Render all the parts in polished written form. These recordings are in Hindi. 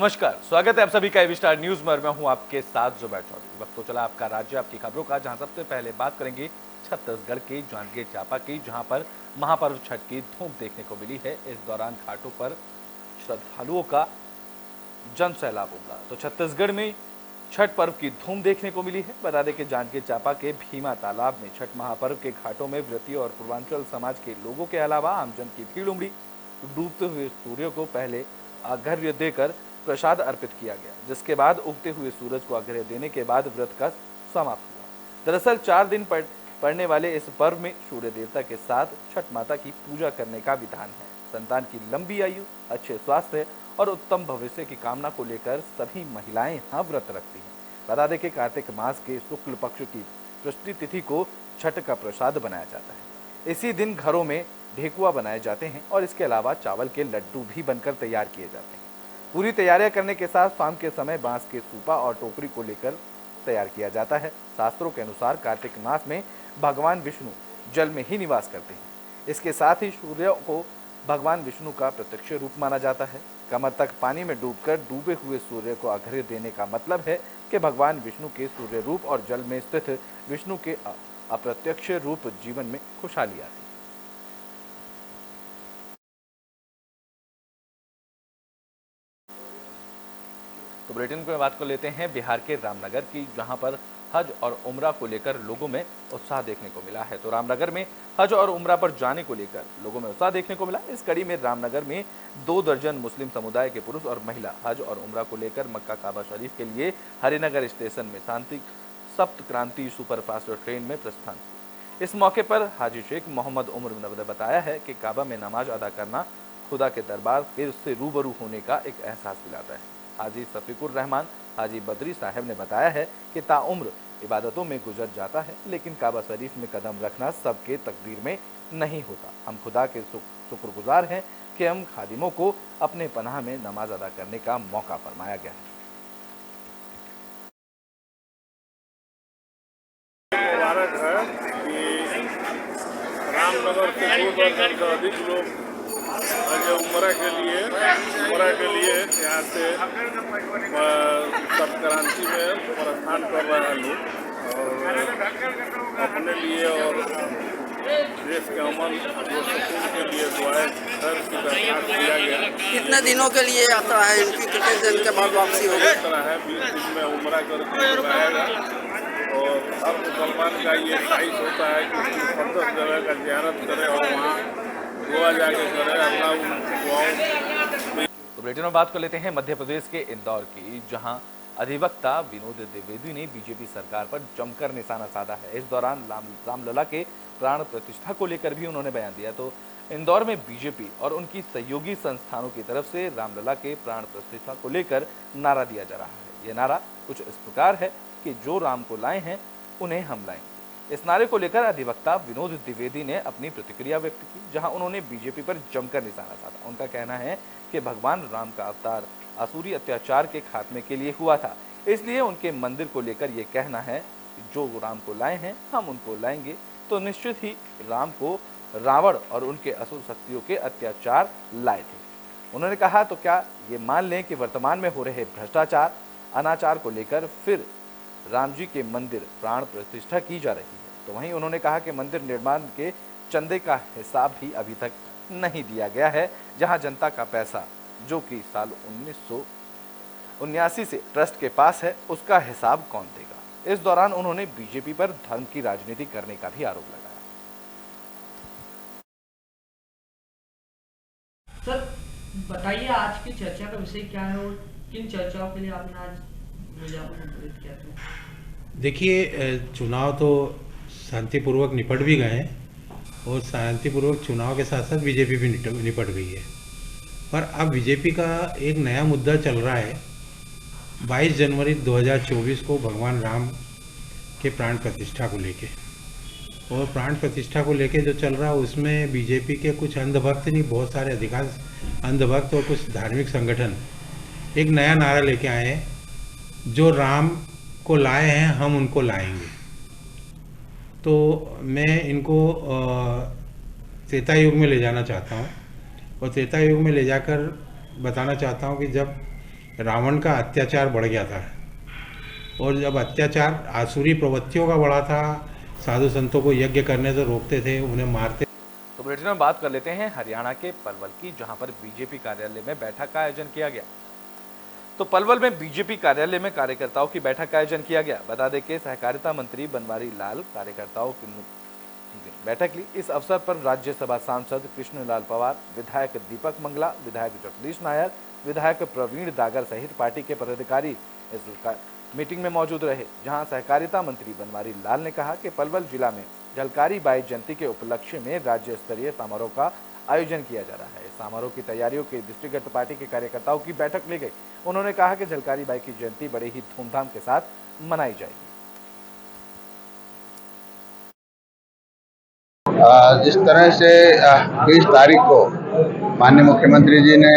नमस्कार, स्वागत है आप सभी का एबी स्टार न्यूज में। मैं हूं आपके साथ जुबैर चौधरी। वक्त तो चला आपका राज्य आपकी खबरों का, जहां सबसे पहले बात करेंगे छत्तीसगढ़ के जांजगीर चांपा की, जहां पर महापर्व छठ की धूम देखने को मिली है। इस दौरान घाटों पर श्रद्धालुओं का जन सैलाब उमड़ा। तो छत्तीसगढ़ में छठ पर्व की धूम देखने को मिली है। बता दें कि जांजगीर चांपा के भीमा तालाब में छठ महापर्व के घाटों में व्रती और पूर्वांचल समाज के लोगों के अलावा आमजन की भीड़ उमड़ी। डूबते हुए सूर्य को पहले अर्घ्य देकर प्रसाद अर्पित किया गया, जिसके बाद उगते हुए सूरज को अर्घ्य देने के बाद व्रत का समाप्त हुआ। दरअसल 4 दिन पड़ने वाले इस पर्व में सूर्य देवता के साथ छठ माता की पूजा करने का विधान है। संतान की लंबी आयु, अच्छे स्वास्थ्य और उत्तम भविष्य की कामना को लेकर सभी महिलाएं यहाँ व्रत रखती हैं। बता दें कि कार्तिक मास के शुक्ल पक्ष की षष्ठी तिथि को छठ का प्रसाद बनाया जाता है। इसी दिन घरों में ढेकुआ बनाए जाते हैं और इसके अलावा चावल के लड्डू भी बनकर तैयार किए जाते हैं। पूरी तैयारियां करने के साथ शाम के समय बांस के सूपा और टोकरी को लेकर तैयार किया जाता है। शास्त्रों के अनुसार कार्तिक मास में भगवान विष्णु जल में ही निवास करते हैं। इसके साथ ही सूर्य को भगवान विष्णु का प्रत्यक्ष रूप माना जाता है। कमर तक पानी में डूबकर डूबे हुए सूर्य को अर्घ्य देने का मतलब है कि भगवान विष्णु के सूर्य रूप और जल में स्थित विष्णु के अप्रत्यक्ष रूप जीवन में खुशहाली आती है। तो बुलेटिन में बात कर लेते हैं बिहार के रामनगर की, जहां पर हज और उम्रा को लेकर लोगों में उत्साह देखने को मिला है। तो रामनगर में हज और उम्रा पर जाने को लेकर लोगों में उत्साह देखने को मिला। इस कड़ी में रामनगर में 2 दर्जन मुस्लिम समुदाय के पुरुष और महिला हज और उम्रा को लेकर मक्का काबा शरीफ के लिए हरिनगर स्टेशन में शांति सप्त क्रांति सुपरफास्ट ट्रेन में प्रस्थान हुई। इस मौके पर हाजी शेख मोहम्मद उमर ने बताया है कि काबा में नमाज अदा करना खुदा के दरबार से रूबरू होने का एक एहसास दिलाता है। हाजी सफीकुर रहमान हाजी बदरी साहब ने बताया है कि ताउम्र इबादतों में गुजर जाता है, लेकिन काबा शरीफ में कदम रखना सबके तकदीर में नहीं होता। हम खुदा के शुक्रगुजार हैं कि हम खादिमों को अपने पनाह में नमाज अदा करने का मौका फरमाया गया है। रामनगर से 2 दर्जन से अधिक लोग उम्रा के लिए यहाँ से सब क्रांति में प्रस्थान कर रहे हैं लोग, और अपने लिए और देश के अमन और सुकून के लिए दुआएं खैर की दरख्वास्त किया गया। कितने दिनों के लिए यात्रा है इनकी? कितने दिन के बाद वापसी होगी? इस तरह है 20 दिन में उम्रा करके आएगा, और हर मुसलमान का ये ख्वाहिश होता है कि मुक़द्दस जगह का ज़ियारत करे और वहाँ दुआ जाके करे, अल्लाह उनकी दुआओं। तो बुलेटिन में बात कर लेते हैं मध्य प्रदेश के इंदौर की, जहां अधिवक्ता विनोद द्विवेदी ने बीजेपी सरकार पर जमकर निशाना साधा है। इस दौरान रामलला के प्राण प्रतिष्ठा को लेकर भी उन्होंने बयान दिया। तो इंदौर में बीजेपी और उनकी सहयोगी संस्थानों की तरफ से रामलला के प्राण प्रतिष्ठा को लेकर नारा दिया जा रहा है। यह नारा कुछ इस प्रकार है कि जो राम को लाए हैं उन्हें हम लाएंगे। इस नारे को लेकर अधिवक्ता विनोद द्विवेदी ने अपनी प्रतिक्रिया व्यक्त की, जहां उन्होंने बीजेपी पर जमकर निशाना साधा। उनका कहना है कि भगवान राम का अवतार असुरी अत्याचार के खात्मे के लिए हुआ था, इसलिए उनके मंदिर को लेकर ये कहना है कि जो राम को लाए हैं हम उनको लाएंगे। तो निश्चित ही राम को रावण और उनके असुर शक्तियों के अत्याचार लाए थे। उन्होंने कहा तो क्या ये मान लें कि वर्तमान में हो रहे भ्रष्टाचार अनाचार को लेकर फिर राम जी के मंदिर प्राण प्रतिष्ठा की जा रही है। तो वहीं उन्होंने कहा कि मंदिर निर्माण के चंदे का हिसाब भी अभी तक नहीं दिया गया है, जहां जनता का पैसा जो कि साल 1979 से ट्रस्ट के पास है, उसका हिसाब कौन देगा। इस दौरान उन्होंने बीजेपी पर धर्म की राजनीति करने का भी आरोप लगाया। सर बताइए, आज की चर्चा का विषय क्या है और किन चर्चाओं के लिए आपने आज मीडिया को संबोधित किया था? देखिए, चुनाव तो शांतिपूर्वक निपट भी गए हैं, और शांतिपूर्वक चुनाव के साथ साथ बीजेपी भी निपट गई है। पर अब बीजेपी का एक नया मुद्दा चल रहा है। 22 जनवरी 2024 को भगवान राम के प्राण प्रतिष्ठा को लेके, और प्राण प्रतिष्ठा को लेके जो चल रहा है उसमें बीजेपी के कुछ अंधभक्त नहीं, बहुत सारे अधिकांश अंधभक्त और कुछ धार्मिक संगठन एक नया नारा लेके आए हैं, जो राम को लाए हैं हम उनको लाएंगे। तो मैं इनको त्रेता युग में ले जाना चाहता हूँ, और त्रेता युग में ले जाकर बताना चाहता हूँ कि जब रावण का अत्याचार बढ़ गया था, और जब अत्याचार आसुरी प्रवृत्तियों का बढ़ा था, साधु संतों को यज्ञ करने से रोकते थे, उन्हें मारते। तो बुलेटिन में बात कर लेते हैं हरियाणा के पलवल की, जहां पर बीजेपी कार्यालय में बैठक का आयोजन किया गया। तो पलवल में बीजेपी कार्यालय में कार्यकर्ताओं की बैठक का आयोजन किया गया। बता दें कि सहकारिता मंत्री बनवारी लाल कार्यकर्ताओं की बैठक ली। इस अवसर पर राज्यसभा सांसद कृष्णलाल पवार, विधायक दीपक मंगला, विधायक जगदीश नायर, विधायक प्रवीण दागर सहित पार्टी के पदाधिकारी इस मीटिंग में मौजूद रहे। जहां सहकारिता मंत्री बनवारी लाल ने कहा कि पलवल जिला में झलकारी बाई जयंती के उपलक्ष्य में राज्य स्तरीय समारोह का आयोजन किया जा रहा है। इस समारोह की तैयारियों के दृष्टिगत पार्टी के कार्यकर्ताओं की बैठक ली गई। उन्होंने कहा कि झलकारी बाई की जयंती बड़े ही धूमधाम के साथ मनाई जाएगी। जिस तरह से 20 तारीख को माननीय मुख्यमंत्री जी ने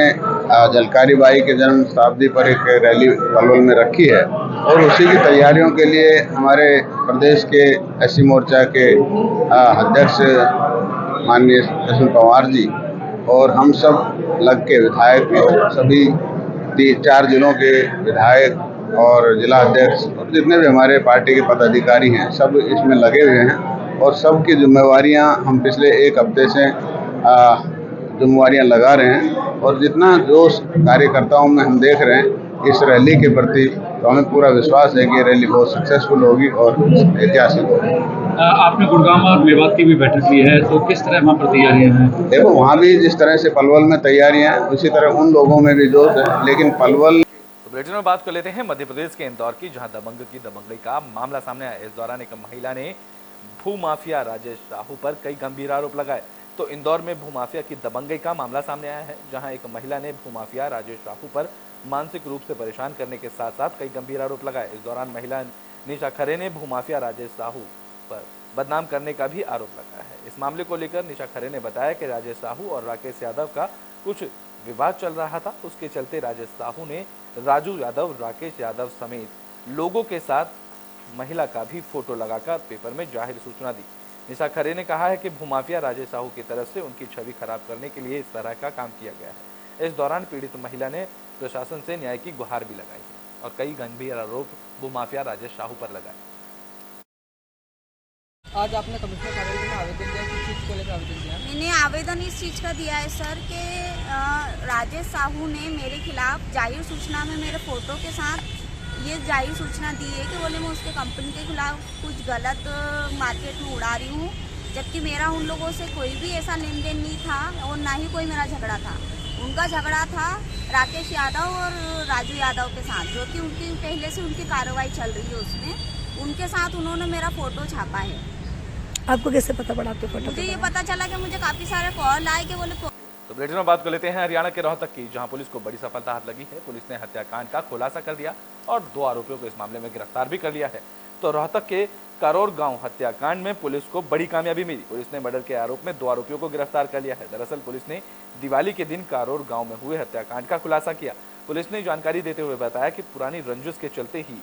झलकारी बाई के जन्म शताब्दी पर एक रैली पलवल में रखी है, और उसी की तैयारियों के लिए हमारे प्रदेश के एससी मोर्चा के अध्यक्ष माननीय कृष्ण पवार जी और हम सब लग के विधायक लोग, सभी 3-4 जिलों के विधायक और जिला अध्यक्ष और जितने भी हमारे पार्टी के पदाधिकारी हैं, सब इसमें लगे हुए हैं। और सबकी जिम्मेवारियां हम पिछले एक हफ्ते से जिम्मेवारियां लगा रहे हैं, और जितना जोश कार्यकर्ताओं में हम देख रहे हैं इस रैली के प्रति, तो हमें पूरा विश्वास है कि ये रैली बहुत सक्सेसफुल होगी और ऐतिहासिक होगी। आपने गुड़गांव और मेवात की भी बैठक ली है, तो किस तरह वहाँ पर तैयारियां हैं? देखो, वहाँ भी जिस तरह से पलवल में तैयारियां हैं, उसी तरह उन लोगों में भी जोश है, लेकिन पलवल। तो बुलेटिन में बात कर लेते हैं मध्य प्रदेश के इंदौर की, जहां दबंगई का मामला सामने आया। इस दौरान एक महिला ने भूमाफिया राजेश साहू पर कई गंभीर आरोप लगाए। तो इंदौर में भूमाफिया की दबंगई का मामला सामने आया है, जहां एक महिला ने भूमाफिया राजेश साहू पर मानसिक रूप से परेशान करने के साथ साथ कई गंभीर आरोप लगाए। इस दौरान महिला निशा खरे ने भूमाफिया राजेश साहू पर बदनाम करने का भी आरोप लगाया है। इस मामले को लेकर निशा खरे ने बताया कि राजेश साहू और राकेश यादव का कुछ विवाद चल रहा था। उसके चलते राजेश साहू ने राजू यादव, राकेश यादव समेत लोगों के साथ महिला का भी फोटो लगाकर पेपर में जाहिर सूचना दी। निशा खरे ने कहा है कि भूमाफिया राजेश साहू की तरफ से उनकी छवि खराब करने के लिए इस तरह का काम किया गया है। इस दौरान पीड़ित महिला ने प्रशासन से न्याय की गुहार भी लगाई है और कई गंभीर आरोप भूमाफिया राजेश साहू पर लगाए। आज आपने कमिश्नर कार्यालय में आवेदन दिया, किस चीज़ को लेकर आवेदन दिया? मैंने आवेदन इस चीज़ का दिया है सर कि राजेश साहू ने मेरे खिलाफ जाहिर सूचना में मेरे फ़ोटो के साथ ये जाहिर सूचना दी है कि बोले मैं उसके कंपनी के खिलाफ कुछ गलत मार्केट में उड़ा रही हूँ, जबकि मेरा उन लोगों से कोई भी ऐसा लेन देन नहीं था और ना ही कोई मेरा झगड़ा था। उनका झगड़ा था राकेश यादव और राजू यादव के साथ, जो कि उनकी पहले से उनकी कार्रवाई चल रही है उसमें। उनके साथ उन्होंने मेरा फ़ोटो छापा है। आपको कैसे पता पड़ा आपके फोटो? मुझे ये पता चला कि मुझे काफ़ी सारे कॉल आए कि बोले। तो बुलेटिन में बात कर लेते हैं हरियाणा के रोहतक की, जहां पुलिस को बड़ी सफलता हाथ लगी है। पुलिस ने हत्याकांड का खुलासा कर दिया और 2 आरोपियों को इस मामले में गिरफ्तार भी कर लिया है। तो रोहतक के करोर गांव हत्याकांड में पुलिस को बड़ी कामयाबी मिली। पुलिस ने मर्डर के आरोप में 2 आरोपियों को गिरफ्तार कर लिया है। दरअसल पुलिस ने दिवाली के दिन करोर गांव में हुए हत्याकांड का खुलासा किया। पुलिस ने जानकारी देते हुए बताया कि पुरानी रंजिश के चलते ही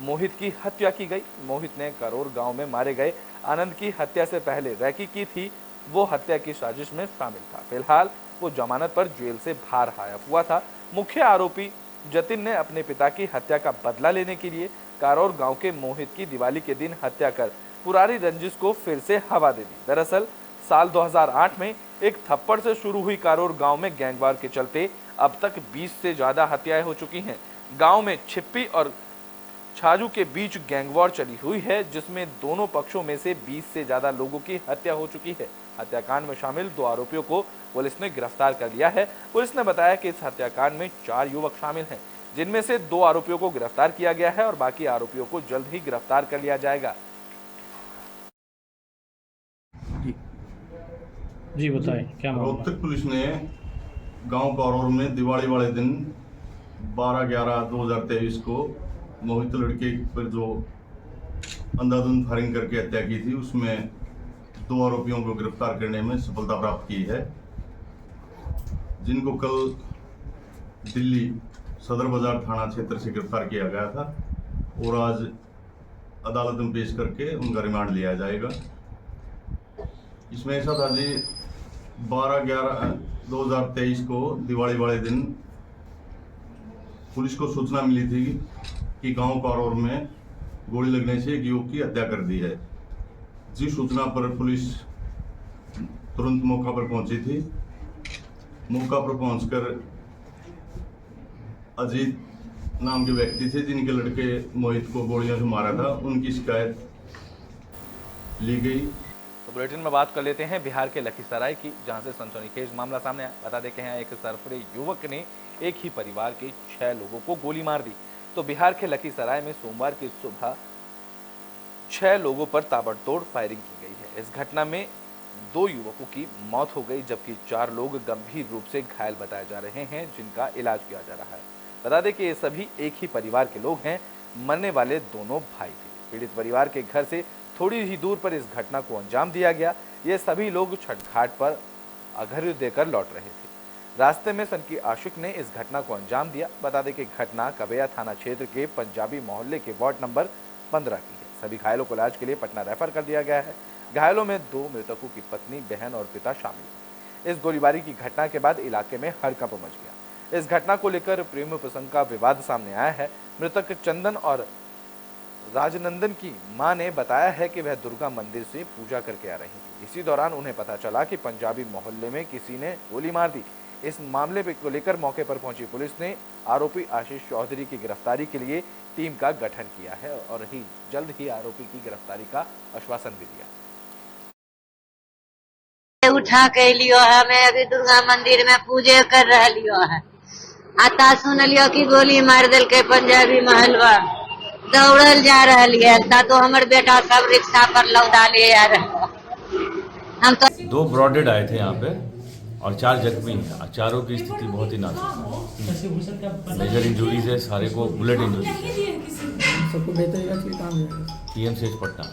मोहित की हत्या की गई। मोहित ने करोर गांव में मारे गए आनंद की हत्या से पहले रैकी की थी, वो हत्या की साजिश में शामिल था। फिलहाल वो जमानत पर जेल से बाहर आया हुआ था। मुख्य आरोपी जतिन ने अपने पिता की हत्या का बदला लेने के लिए करोर गांव के मोहित की दिवाली के दिन हत्या कर पुरानी रंजिश को फिर से हवा दे दी। दरअसल साल 2008 में एक थप्पड़ से शुरू हुई करोर गांव में गैंगवार के चलते अब तक 20 से ज्यादा हत्याएं हो चुकी हैं। गांव में छिप्पी और छाजू के बीच गैंगवार चली हुई है, जिसमें दोनों पक्षों में से 20 से ज्यादा लोगों की हत्या हो चुकी है। हत्याकांड में शामिल 2 आरोपियों को पुलिस ने गिरफ्तार कर लिया है। पुलिस ने बताया कि इस हत्याकांड में 4 युवक शामिल हैं, जिनमें से 2 आरोपियों को गिरफ्तार किया गया है और बाकी आरोपियों को जल्द ही गिरफ्तार कर लिया जाएगा। जी बताएं क्या मामला? रोहतक पुलिस ने गांव करोर में दिवाली वाले दिन 12/11/2023 को मोहित लड़के पर जो अंधाधुंध फायरिंग करके हत्या की थी, उसमें 2 आरोपियों को गिरफ्तार करने में सफलता प्राप्त की है, जिनको कल दिल्ली सदर बाजार थाना क्षेत्र से गिरफ्तार किया गया था और आज अदालत में पेश करके उनका रिमांड लिया जाएगा। इसमें ऐसा था जी, 12/11/2023 को दिवाली वाले दिन पुलिस को सूचना मिली थी कि गांव कारौर में गोली लगने से एक युवक की हत्या कर दी है। जिस सूचना पर पुलिस तुरंत मौका पर पहुंची थी। मौका पर पहुंचकर अजीत नाम के व्यक्ति थे जिनके लड़के मोहित को गोलियों से मारा था, उनकी शिकायत ली गई। तो बुलेटिन में बात कर लेते हैं बिहार के लखीसराय की, जहां से सनसनीखेज मामला सामने आया। बता दें कि यहाँ एक सरफरे युवक ने एक ही परिवार के 6 लोगों को गोली मार दी। तो बिहार के लखीसराय में सोमवार की सुबह 6 लोगों पर ताबड़तोड़ फायरिंग की गई है। इस घटना में 2 युवकों की मौत हो गई, जबकि 4 लोग गंभीर रूप से घायल बताए जा रहे हैं, जिनका इलाज किया जा रहा है। बता दें कि ये सभी एक ही परिवार के लोग हैं। मरने वाले दोनों भाई थे। पीड़ित परिवार के घर से थोड़ी ही दूर पर इस घटना को अंजाम दिया गया। ये सभी लोग छठ घाट पर अर्घ्य देकर लौट रहे थे। रास्ते में सनकी आशिक ने इस घटना को अंजाम दिया। बता दें कि घटना कबैया थाना क्षेत्र के पंजाबी मोहल्ले के वार्ड नंबर 15 की है। सभी घायलों को इलाज के लिए पटना रेफर कर दिया गया है। घायलों में 2 मृतकों की पत्नी, बहन और पिता शामिल हैं। इस गोलीबारी की घटना के बाद इलाके में हड़कंप मच गया। इस घटना को लेकर प्रेम प्रसंग का विवाद सामने आया है। मृतक चंदन और राजनंदन की मां ने बताया है कि वह दुर्गा मंदिर से पूजा करके आ रही थी। इसी दौरान उन्हें पता चला कि पंजाबी मोहल्ले में किसी ने गोली मार दी। इस मामले को लेकर मौके पर पहुंची पुलिस ने आरोपी आशीष चौधरी की गिरफ्तारी के लिए टीम का गठन किया है और जल्द ही आरोपी की गिरफ्तारी का आश्वासन भी दिया। उठा के लियो है, मैं अभी दुर्गा मंदिर में पूजे कर रहा लियो है। आता सुन लियो कि गोली मार दिल के पंजाबी महलवा, दौड़ल जा रहा है। तो हमारे बेटा सब रिक्शा पर लौटा ले आ रहा। हम तो 2 ब्रॉडेड आए थे यहाँ पे और 4 जख्मी हैं। चारों की स्थिति बहुत ही नाजुक है। मेजर इंजरीज है, सारे को बुलेट इंजरीज। PMCH पटना।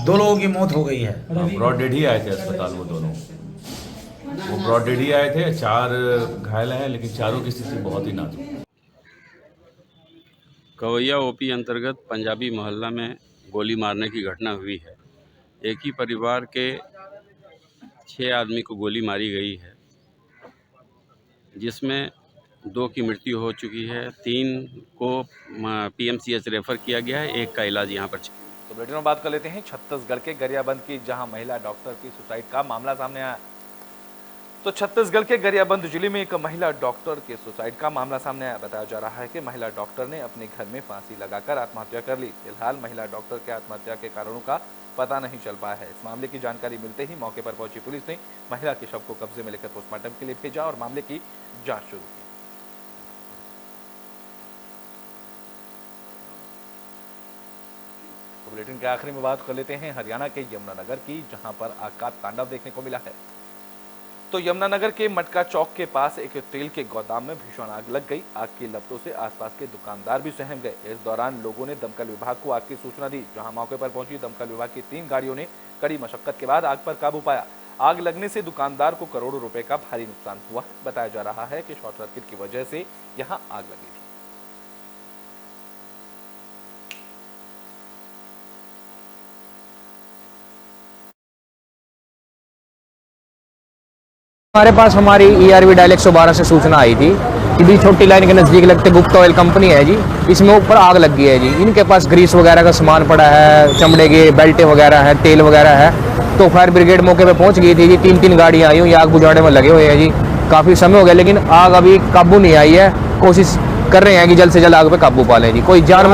2 लोगों की मौत हो गई है। ब्रॉडेड ही आए थे अस्पताल वो दोनों। वो ब्रॉडेड ही आए थे, 4 घायल हैं, लेकिन चारों की स्थिति बहुत ही नाजुक है। कवैया ओपी अंतर्गत पंजाबी मोहल्ला में गोली मारने की घटना हुई है। एक ही परिवार के 6 आदमी को गोली मारी गई है, जिसमें 2 की मृत्यु हो चुकी है, 3 को PMCH रेफर किया गया है, 1 का इलाज यहाँ पर। तो बुलेटिन में बात कर लेते हैं छत्तीसगढ़ के गरियाबंद की, जहां महिला डॉक्टर की सुसाइड का मामला सामने आया। तो छत्तीसगढ़ के गरियाबंद जिले में एक महिला डॉक्टर के सुसाइड का मामला सामने आया। बताया जा रहा है कि महिला डॉक्टर ने अपने घर में फांसी लगाकर आत्महत्या कर ली। फिलहाल महिला डॉक्टर के आत्महत्या के कारणों का पता नहीं चल पाया है। इस मामले की जानकारी मिलते ही मौके पर पहुंची पुलिस ने महिला के शव को कब्जे में लेकर पोस्टमार्टम के लिए भेजा और मामले की जांच शुरू की। तो बुलेटिन के आखिरी में बात कर लेते हैं हरियाणा के यमुनानगर की, जहां पर आग का तांडव देखने को मिला है। तो यमुनानगर के मटका चौक के पास एक तेल के गोदाम में भीषण आग लग गई। आग की लपटों से आसपास के दुकानदार भी सहम गए। इस दौरान लोगों ने दमकल विभाग को आग की सूचना दी, जहां मौके पर पहुंची दमकल विभाग की 3 गाड़ियों ने कड़ी मशक्कत के बाद आग पर काबू पाया। आग लगने से दुकानदार को करोड़ों रुपए का भारी नुकसान हुआ। बताया जा रहा है कि शॉर्ट सर्किट की वजह से यहां आग लगी थी। हमारे पास हमारी ERV डायल 112 से सूचना आई थी कि भी छोटी लाइन के नज़दीक लगते गुप्ता ऑयल कंपनी है जी, इसमें ऊपर आग लग गई है जी। इनके पास ग्रीस वगैरह का सामान पड़ा है, चमड़े के बेल्टें वगैरह है, तेल वगैरह है। तो फायर ब्रिगेड मौके पे पहुंच गई थी जी। 3 गाड़ियाँ आई हुई आग बुझाने में लगे हुए हैं जी। काफ़ी समय हो गया, लेकिन आग अभी काबू नहीं आई है। कोशिश कर रहे हैं कि जल्द से जल्द आग पे काबू पा लें जी। कोई जान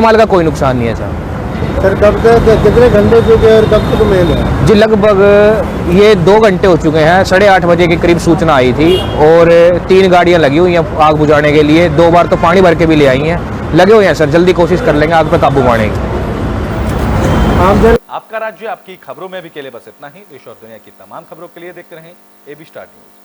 माल का कोई नुकसान नहीं है सर। सर कब तक, कितने घंटे चुके और कब तक मेल है जी? लगभग ये 2 घंटे हो चुके हैं। 8:30 बजे के करीब सूचना आई थी और 3 गाड़ियां लगी हुई हैं आग बुझाने के लिए। 2 बार तो पानी भर के भी ले आई हैं। लगे हुए हैं सर, जल्दी कोशिश कर लेंगे आग पर काबू पाने की। आपका राज्य आपकी खबरों में भी के लिए बस इतना ही। देश और दुनिया की तमाम खबरों के लिए देखते रहें AB स्टार न्यूज।